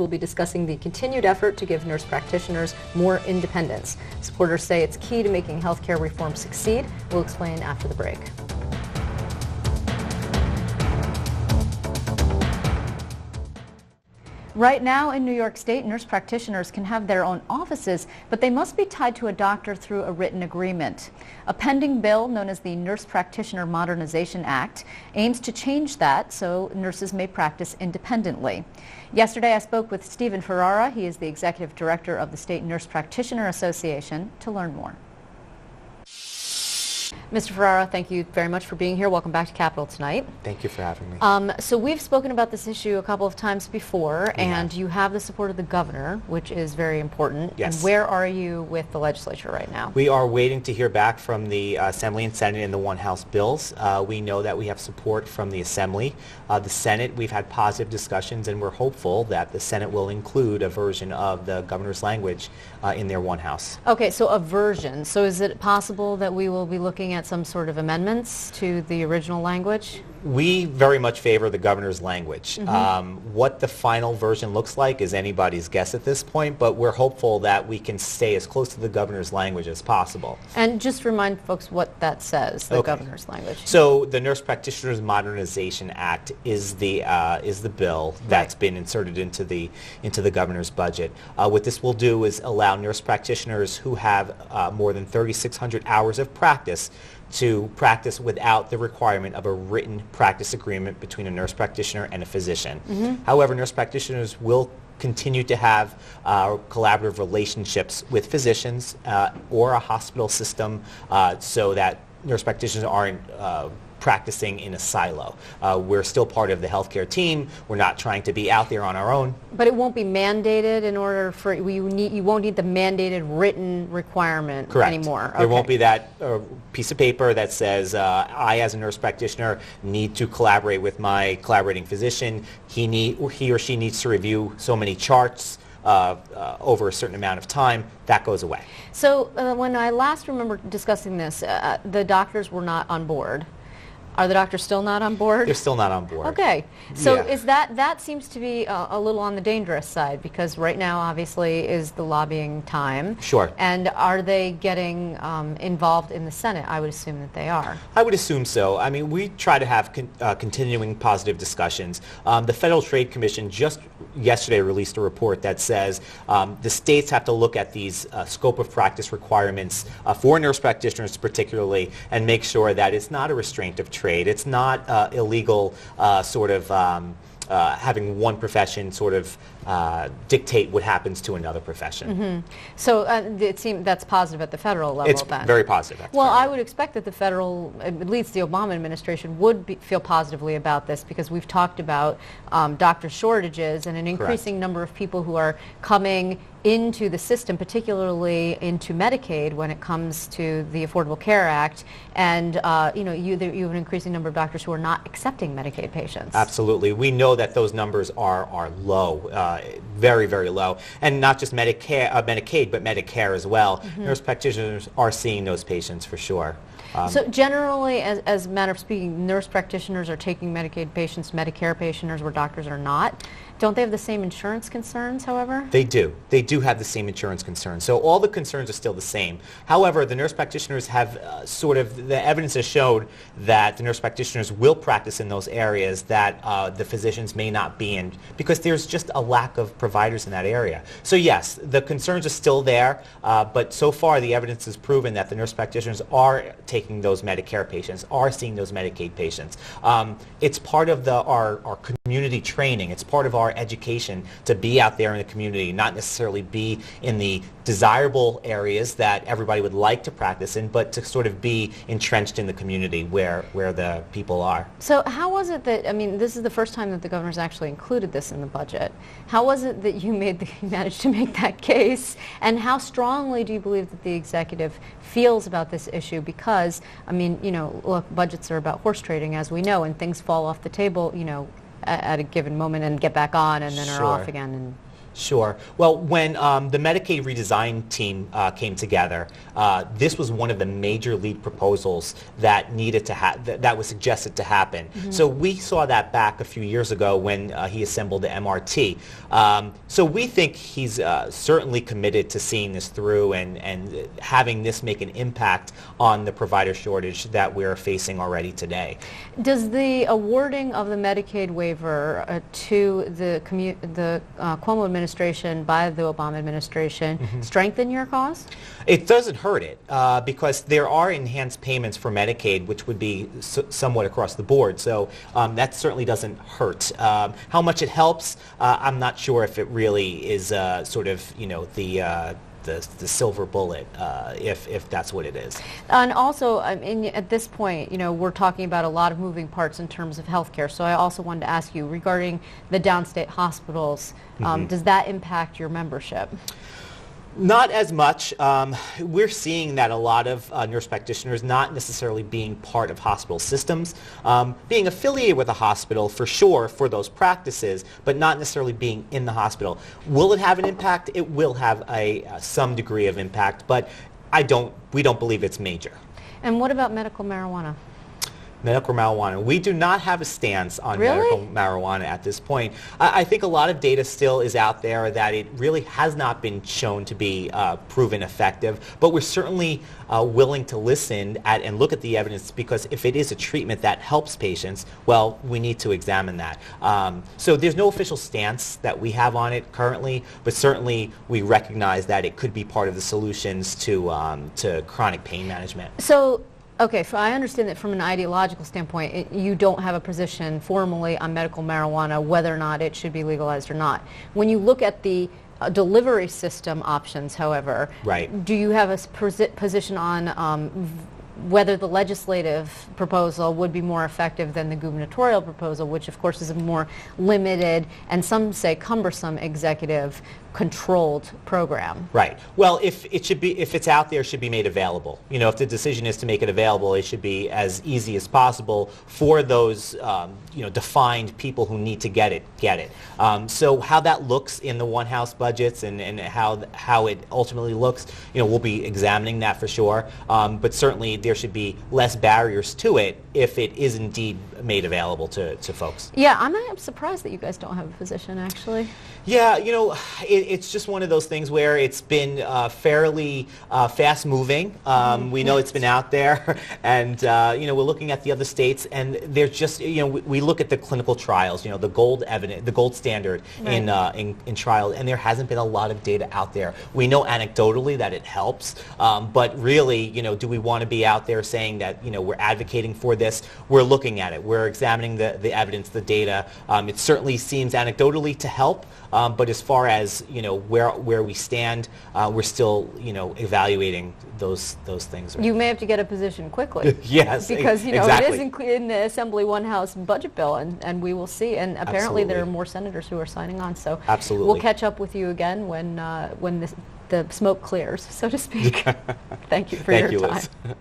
will be discussing the continued effort to give nurse practitioners more independence. Supporters say it's key to making healthcare reform succeed. We'll explain after the break. Right now in New York State, nurse practitioners can have their own offices, but they must be tied to a doctor through a written agreement. A pending bill known as the Nurse Practitioner Modernization Act aims to change that so nurses may practice independently. Yesterday I spoke with Stephen Ferrara. He is the executive director of the State Nurse Practitioner Association, to learn more. Mr. Ferrara, thank you very much for being here. Welcome back to Capitol tonight. Thank you for having me. So we've spoken about this issue a couple of times before, and you have the support of the governor, which is very important. Yes. And where are you with the legislature right now? We are waiting to hear back from the Assembly and Senate in the one House bills. We know that we have support from the Assembly. The Senate, we've had positive discussions, and we're hopeful that the Senate will include a version of the governor's language in their one House. Okay, so a version. So is it possible that we will be looking at some sort of amendments to the original language? We very much favor the governor's language. What the final version looks like is anybody's guess at this point, but we're hopeful that we can stay as close to the governor's language as possible. And just remind folks what that says, the governor's language. So the Nurse Practitioners Modernization Act is the bill that's been inserted into the governor's budget. What this will do is allow nurse practitioners who have more than 3,600 hours of practice to practice without the requirement of a written practice agreement between a nurse practitioner and a physician. However, nurse practitioners will continue to have collaborative relationships with physicians or a hospital system so that nurse practitioners aren't practicing in a silo. We're still part of the healthcare team. We're not trying to be out there on our own. But it won't be mandated in order for you won't need the mandated written requirement anymore. There won't be that piece of paper that says I, as a nurse practitioner, need to collaborate with my collaborating physician. He or she needs to review so many charts over a certain amount of time. That goes away. So when I last remember discussing this, the doctors were not on board. Are the doctors still not on board? They're still not on board. Okay. So is that seems to be a little on the dangerous side, because right now obviously is the lobbying time. Sure. And are they getting involved in the Senate? I would assume that they are. I would assume so. I mean, we try to have continuing positive discussions. The Federal Trade Commission just yesterday released a report that says the states have to look at these scope of practice requirements for nurse practitioners particularly, and make sure that it's not a restraint of trade. It's not illegal having one profession sort of dictate what happens to another profession. So it seems that's positive at the federal level. It's then. Very positive. Well, I would expect that the federal, at least the Obama administration, would feel positively about this, because we've talked about doctor shortages and an increasing number of people who are coming into the system, particularly into Medicaid when it comes to the Affordable Care Act, and you have an increasing number of doctors who are not accepting Medicaid patients. Absolutely. We know that those numbers are low, very, very low, and not just Medicaid, but Medicare as well. Nurse practitioners are seeing those patients for sure. So generally, as a matter of speaking, nurse practitioners are taking Medicaid patients, Medicare patients, where doctors are not. Don't they have the same insurance concerns, however? They do. They do have the same insurance concerns. So all the concerns are still the same. However, the nurse practitioners have the evidence has showed that the nurse practitioners will practice in those areas that the physicians may not be in, because there's just a lack of providers in that area. So yes, the concerns are still there, but so far the evidence has proven that the nurse practitioners are taking those Medicare patients, are seeing those Medicaid patients. It's part of our community training. It's part of our education to be out there in the community, not necessarily be in the desirable areas that everybody would like to practice in, but to sort of be entrenched in the community where the people are. So how was it that, I mean, this is the first time that the governor's actually included this in the budget. How was it that you managed to make that case, and how strongly do you believe that the executive feels about this issue? Because, I mean, look, budgets are about horse trading, as we know, and things fall off the table, at a given moment and get back on and then are off again. Sure. Well, when the Medicaid redesign team came together, this was one of the major lead proposals that needed to that was suggested to happen. Mm-hmm. So we saw that back a few years ago when he assembled the MRT. So we think he's certainly committed to seeing this through and having this make an impact on the provider shortage that we're facing already today. Does the awarding of the Medicaid waiver to the Cuomo administration by the Obama administration strengthen your cause? It doesn't hurt it because there are enhanced payments for Medicaid, which would be somewhat across the board. So that certainly doesn't hurt. How much it helps, I'm not sure if it really is sort of, the silver bullet, if that's what it is. And also, at this point, we're talking about a lot of moving parts in terms of healthcare. So I also wanted to ask you regarding the downstate hospitals. Does that impact your membership? Not as much. We're seeing that a lot of nurse practitioners not necessarily being part of hospital systems, being affiliated with a hospital for sure for those practices, but not necessarily being in the hospital. Will it have an impact? It will have some degree of impact, but we don't believe it's major. And what about medical marijuana? Medical marijuana. We do not have a stance on medical marijuana at this point. I think a lot of data still is out there that it really has not been shown to be proven effective, but we're certainly willing to listen and look at the evidence, because if it is a treatment that helps patients, well, we need to examine that. So there's no official stance that we have on it currently, but certainly we recognize that it could be part of the solutions to chronic pain management. Okay, so I understand that from an ideological standpoint, you don't have a position formally on medical marijuana, whether or not it should be legalized or not. When you look at the delivery system options, however, do you have a position on whether the legislative proposal would be more effective than the gubernatorial proposal, which of course is a more limited and some say cumbersome executive controlled program? Right. Well, if it's out there, it should be made available. If the decision is to make it available, it should be as easy as possible for those defined people who need to get it. So how that looks in the one house budgets and how it ultimately looks, we'll be examining that for sure. But certainly there should be less barriers to it if it is indeed made available to folks. Yeah, I'm surprised that you guys don't have a position, actually. Yeah, it's just one of those things where it's been fairly fast moving. We know it's been out there, and we're looking at the other states, and there's just we look at the clinical trials, the gold standard in trial, and there hasn't been a lot of data out there. We know anecdotally that it helps, but really, do we want to be out there saying that we're advocating for this? We're looking at it. We're examining the evidence, the data. It certainly seems anecdotally to help. But as far as where we stand, we're still evaluating those things. You may have to get a position quickly. Yes, because exactly. It is in the Assembly One House budget bill, and we will see. And apparently there are more senators who are signing on. So absolutely, we'll catch up with you again when the smoke clears, so to speak. Thank you for your time. Liz.